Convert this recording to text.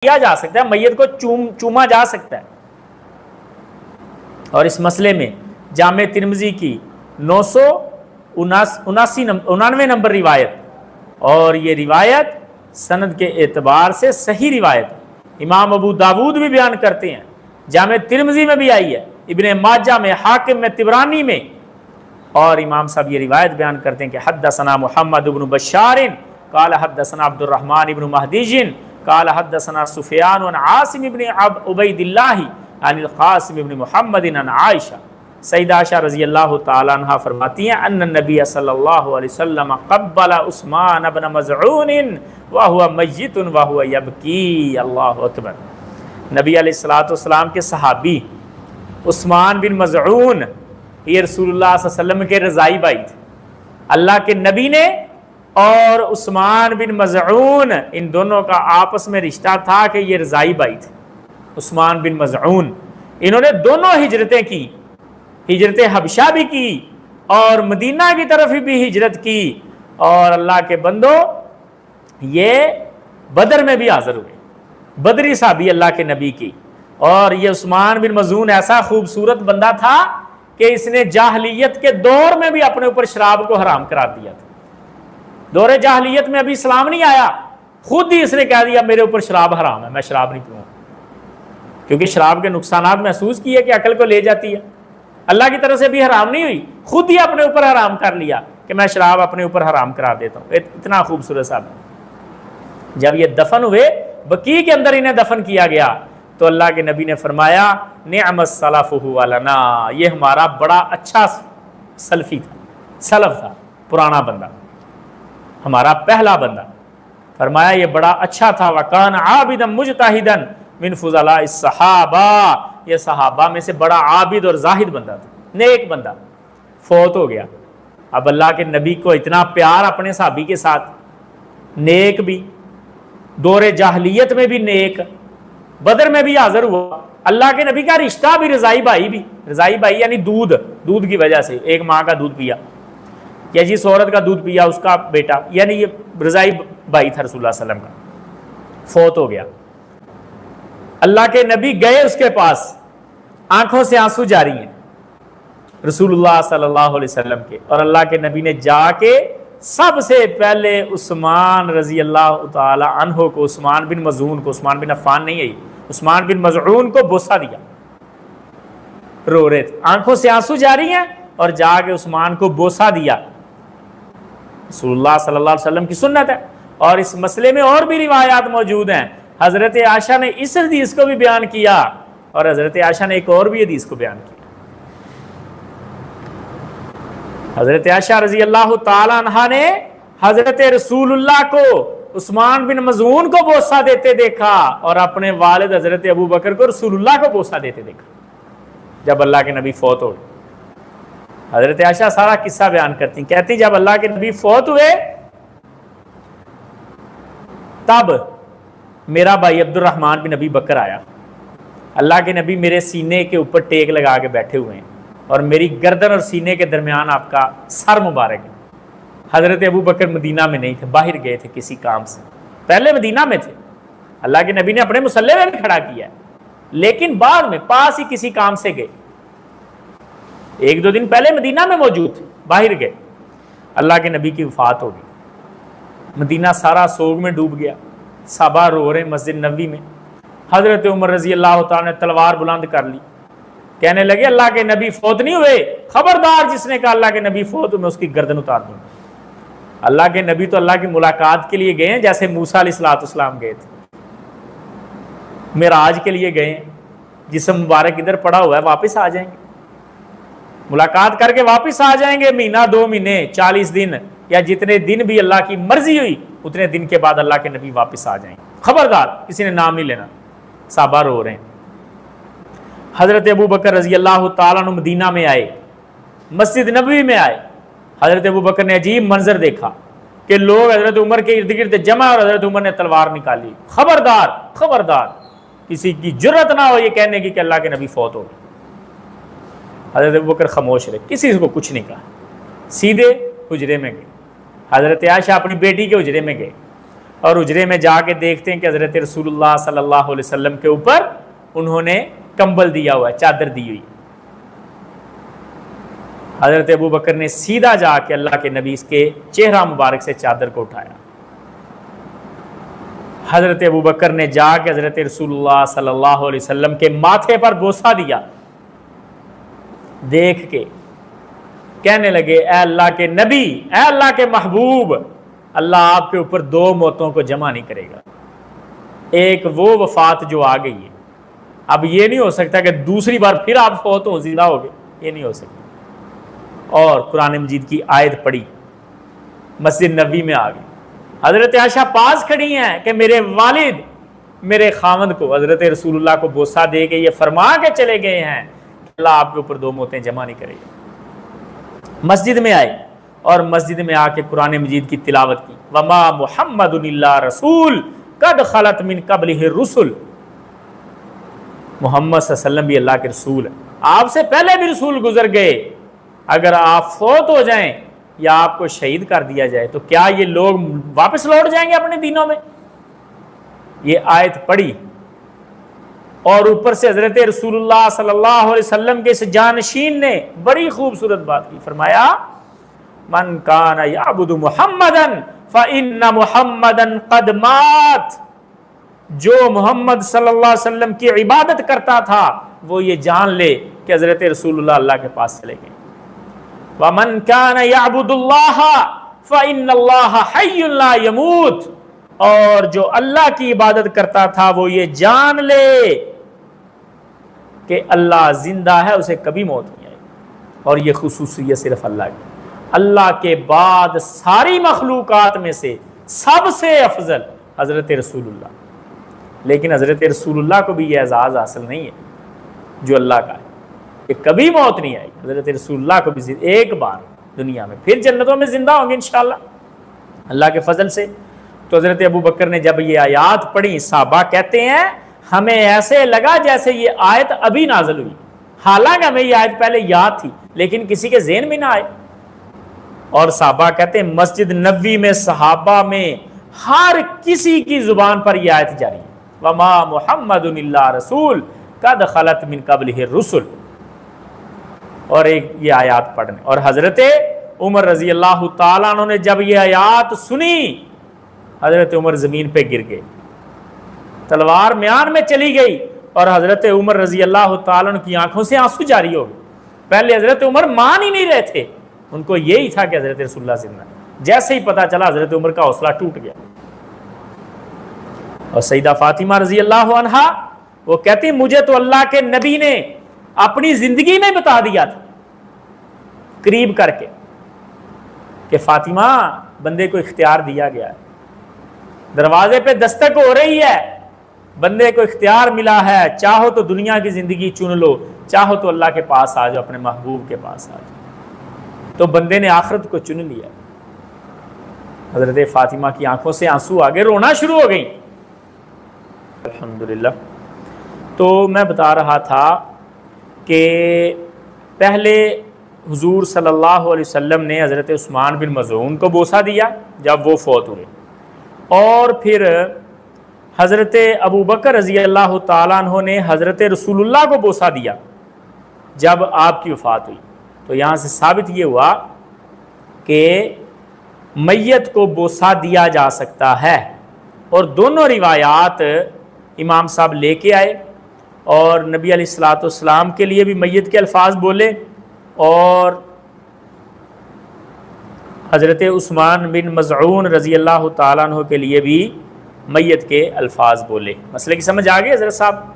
किया जा सकता है, मैयत को चूमा जा सकता है। और इस मसले में जामे तिरमिज़ी की 999 नंबर रिवायत, और ये रिवायत सनद के एतबार से सही रिवायत इमाम अबू दाऊद भी बयान करते हैं, जामे तिरमिज़ी में भी आई है, इब्ने माजा में, हाकिम में, तिबरानी में। और इमाम साहब ये रिवायत बयान करते हैं कि हद्दसना मुहम्मद इब्न बशारिन काल हद्दसना अब्दुर्रहमान इब्न महदीजिन काल हद्दसना सुफियान अन आसिम इब्न उबैदिल्लाह अनिल क़ासिम इब्न मुहम्मद अन आयशा। सैयदा आयशा रज़ी अल्लाह तआला अन्हा फरमाती हैं अन्न नबी सल्लल्लाहु अलैहि वसल्लम क़ब्बला उस्मान इब्न मज़ऊन व हुवा मय्यितुन व हुवा यबकी। अल्लाहु अकबर। नबी अलैहिस्सलातु वस्सलाम के सहाबी उस्मान बिन मज़ऊन ये रसूलुल्लाह सल्लल्लाहु अलैहि वसल्लम के रज़ाई भाई थे। अल्लाह के नबी ने और उस्मान बिन मज़ऊन, इन दोनों का आपस में रिश्ता था कि ये रज़ाई भाई थे। उस्मान बिन मज़ऊन इन्होंने दोनों हिजरतें की, हिजरत हबशा भी की और मदीना की तरफ भी हिजरत की। और अल्लाह के बंदो ये बदर में भी हाजिर हुए, बदरी साहबी अल्लाह के नबी की। और ये उस्मान बिन मज़ऊन ऐसा खूबसूरत बंदा था कि इसने जाहलियत के दौर में भी अपने ऊपर शराब को हराम करार दिया था। दौरे जाहलियत में अभी इस्लाम नहीं आया, खुद ही इसने कह दिया मेरे ऊपर शराब हराम है, मैं शराब नहीं पीऊंगा, क्योंकि शराब के नुकसानात महसूस किए कि अकल को ले जाती है। अल्लाह की तरफ से भी हराम नहीं हुई, खुद ही अपने ऊपर हराम कर लिया कि मैं शराब अपने ऊपर हराम करा देता हूँ। इतना खूबसूरत साहब। जब ये दफन हुए, बकी के अंदर इन्हें दफन किया गया, तो अल्लाह के नबी ने फरमाया निअमस सलफुहु अलना, ये हमारा बड़ा अच्छा सलफी था, सलफ था, पुराना बंदा, हमारा पहला बंदा। फरमाया ये बड़ा अच्छा था। वकान आबिदन मुजतहिदन मिन फुज़ला सहाबा, ये सहाबा में से बड़ा आबिद और जाहिद बंदा था, नेक बंदा। फौत हो गया। अब अल्लाह के नबी को इतना प्यार अपने साहबी के साथ, नेक भी, दौरे जाहलियत में भी नेक, बदर में भी हाजिर हुआ। अल्लाह के नबी का रिश्ता भी रज़ाई भाई भी, रज़ाई भाई यानी दूध, दूध की वजह से एक माँ का दूध पिया या जिस औरत का दूध पिया उसका बेटा, यानी ये रज़ाई भाई था रसूलुल्लाह सल्लल्लाहु अलैहि वसल्लम का। फौत हो गया। अल्लाह के नबी गए उसके पास, आंखों से आंसू जारी हैं रसूलुल्लाह सल्लल्लाहु अलैहि वसल्लम के, और अल्लाह के नबी ने जाके सबसे पहले उस्मान रजी अल्लाह तआला अन्हो को, उस्मान बिन मज़ऊन को, उस्मान बिन अफ़्फ़ान नहीं है, उस्मान बिन मज़ऊन को बोसा दिया। रो रहे थे, आंखों से आंसू जारी हैं, और जाके उस्मान को बोसा दिया। रसूलुल्लाह सल्लल्लाहु अलैहि वसल्लम की सुन्नत है। और इस मसले में और भी रिवायात मौजूद हैं। हज़रत आयशा ने इस हदीस को भी बयान किया, और हज़रत आयशा ने एक और भी हदीस को बयान किया। हज़रत आयशा रज़ी अल्लाह तआला अन्हा ने हज़रत रसूलुल्लाह को उस्मान बिन मज़ऊन को बोसा देते देखा, और अपने वालिद हज़रत अबू बकर को रसूलुल्लाह को बोसा देते देखा जब अल्लाह के नबी फौत हो। हज़रत आयशा सारा किस्सा बयान करती, कहती जब अल्लाह के नबी फौत हुए तब मेरा भाई अब्दुर्रहमान बिन अबी बकर आया। अल्लाह के नबी मेरे सीने के ऊपर टेक लगा के बैठे हुए हैं, और मेरी गर्दन और सीने के दरमियान आपका सर मुबारक है। हज़रत अबू बकर मदीना में नहीं थे, बाहर गए थे किसी काम से, पहले मदीना में थे। अल्लाह के नबी ने अपने मुसल्ले में भी खड़ा किया है, लेकिन बाद में पास ही किसी काम से गए। एक दो दिन पहले मदीना में मौजूद थे, बाहर गए। अल्लाह के नबी की वफात हो गई, मदीना सारा सोग में डूब गया। साहबा रो रहे मस्जिद नबी में। हज़रत उमर रज़ी अल्लाह तआला ने तलवार बुलंद कर ली, कहने लगे अल्लाह के नबी फौत नहीं हुए, खबरदार जिसने कहा अल्लाह के नबी फौत हुए मैं उसकी गर्दन उतार दूंगा। अल्लाह के नबी तो अल्लाह की मुलाकात के लिए गए हैं, जैसे मूसा अलैहिस्सलाम गए थे, मेराज के लिए गए हैं, जिसम मुबारक इधर पड़ा हुआ है, वापस आ जाएंगे, मुलाकात करके वापस आ जाएंगे। महीना 2 महीने 40 दिन या जितने दिन भी अल्लाह की मर्जी हुई, उतने दिन के बाद अल्लाह के नबी वापस आ जाएंगे, खबरदार किसी ने नाम नहीं लेना। साहबा रो रहे हैं। हज़रत अबू बकर रज़ी अल्लाह तआला अन्हु मदीना में आए, मस्जिद नबवी में आए। हज़रत अबू बकर ने अजीब मंजर देखा कि लोग हज़रत उमर के इर्द गिर्द जमा, और हज़रत उमर ने तलवार निकाली। खबरदार खबरदार किसी की जुर्रत ना हो ये कहने की कि अल्लाह के नबी फौत हो गए। हज़रत अबू बकर खामोश रहे, किसी को कुछ नहीं कहा, सीधे हुजरे में गए। हज़रत आयशा अपनी बेटी के हुजरे में गए। और उजरे में जाके देखते हैं कि हज़रत रसूलुल्लाह सल्लल्लाहु अलैहि वसल्लम के ऊपर उन्होंने कंबल दिया हुआ है, चादर दी हुई। हज़रत अबू बकर ने सीधा जाके अल्लाह के नबी के चेहरा मुबारक से चादर को उठाया। हज़रत अबू बकर ने जाके हज़रत रसूलुल्लाह सल्लल्लाहु अलैहि वसल्लम के माथे पर बोसा दिया। देख के कहने लगे, ए अल्लाह के नबी, ए अल्लाह के महबूब, अल्लाह आपके ऊपर दो मौतों को जमा नहीं करेगा। एक वो वफात जो आ गई है, अब ये नहीं हो सकता कि दूसरी बार फिर आप फौत हो, जिंदा हो गए, ये नहीं हो सकता। और कुरान मजीद की आयत पढ़ी, मस्जिद नबी में आ गई। हज़रत आयशा पास खड़ी हैं कि मेरे वालिद मेरे खामद को हज़रत रसूलुल्लाह को बोसा दे के ये फरमा के चले गए हैं कि अल्लाह आपके ऊपर दो मौतें जमा नहीं करेगा। मस्जिद में आए और मस्जिद में आके कुरान मजीद की तिलावत की। वमा मुहम्मदुन इल्ला रसूल कद खलत मिन क़ब्लिहि रुसुल। मोहम्मद सल्लल्लाहु अलैहि वसल्लम भी अल्लाह के रसूल है, आपसे पहले भी रसूल गुजर गए। अगर आप फौत हो जाएं या आपको शहीद कर दिया जाए तो क्या ये लोग वापस लौट जाएंगे अपने दिनों में? ये आयत पढ़ी और ऊपर से हजरत रसूलुल्लाह सल्लल्लाहु अलैहि वसल्लम के इस जानशीन ने बड़ी खूबसूरत बात की। फरमाया, मन काना याबुदु मुहम्मदन फ़इन्ना मुहम्मदन क़द मात। जो मोहम्मद सल्लल्लाहु अलैहि वसल्लम की इबादत करता था वो ये जान ले कि हजरत रसूलुल्लाह अल्लाह के पास चले गए। वमन काना याबुदुल्लाह फ़इन्नल्लाह हय्युन ला यमूत। और जो अल्लाह की इबादत करता था वो ये जान ले कि अल्लाह जिंदा है, उसे कभी मौत नहीं आई। और ये खुसूसियत सिर्फ अल्लाह की। अल्लाह के बाद सारी मखलूकात में से सबसे अफजल हजरत रसूलुल्लाह, लेकिन हजरत रसूलुल्लाह को भी यह एजाज़ हासिल नहीं है जो अल्लाह का है कि कभी मौत नहीं आई। हजरत रसूलुल्लाह को भी एक बार दुनिया में, फिर जन्नतों में जिंदा होंगे इंशाअल्लाह अल्लाह के फजल से। तो हजरत अबू बकर ने जब ये आयात पढ़ी, साहबा कहते हैं हमें ऐसे लगा जैसे ये आयत अभी नाज़िल हुई। हालांकि हमें ये आयत पहले याद थी लेकिन किसी के ज़हन में ना आए। और साहबा कहते हैं मस्जिद नबवी में सहाबा में हर किसी की जुबान पर यह आयत जारी है, वमा मुहम्मदुन इल्ला रसूल कद खलत मिन क़ब्लिहि रुसुल। और एक ये आयात पढ़ने, और हजरत उमर रजी अल्लाह ताला अन्हु ने जब ये आयात सुनी, हजरत उमर जमीन पे गिर गए, तलवार म्यान में चली गई और हजरत उमर रजी अल्लाह ताला अन्हु की आंखों से आंसू जारी हो गए। पहले हजरत उमर मान ही नहीं रहे थे, उनको यही था कि हजरत रसूलुल्लाह जिंदा है। जैसे ही पता चला हजरत उमर का हौसला टूट गया। और सईदा फातिमा रजी अल्लाह अन्हा वो कहती, मुझे तो अल्लाह के नबी ने अपनी जिंदगी में बता दिया था करीब करके कि फातिमा बंदे को इख्तियार दिया गया है, दरवाजे पे दस्तक हो रही है, बंदे को इख्तियार मिला है, चाहो तो दुनिया की जिंदगी चुन लो, चाहो तो अल्लाह के पास आ जाओ, अपने महबूब के पास आ जाओ। तो बंदे ने आखिरत को चुन लिया। हजरत फातिमा की आंखों से आंसू आगे रोना शुरू हो गई। अल्हम्दुलिल्लाह। तो मैं बता रहा था कि पहले हुजूर सल्लल्लाहु अलैहि वसल्लम ने हज़रत उस्मान बिन मज़ऊन को बोसा दिया जब वो फौत हुए, और फिर हज़रत अबू बकर रज़ी अल्लाह ताला अन्हु ने हज़रत रसूलुल्लाह को बोसा दिया जब आपकी वफ़ात हुई। तो यहाँ से साबित ये हुआ कि मैयत को बोसा दिया जा सकता है। और दोनों रिवायात इमाम साहब लेके आए और नबी अलैहिस्सलातु वस्सलाम के लिए भी मैयत के अल्फाज बोले और हज़रत उस्मान बिन मज़ऊन रज़ी अल्लाह ताला अन्हु के लिए भी मैयत के अल्फाज बोले। मसले की समझ आ गई हज़रत साहब?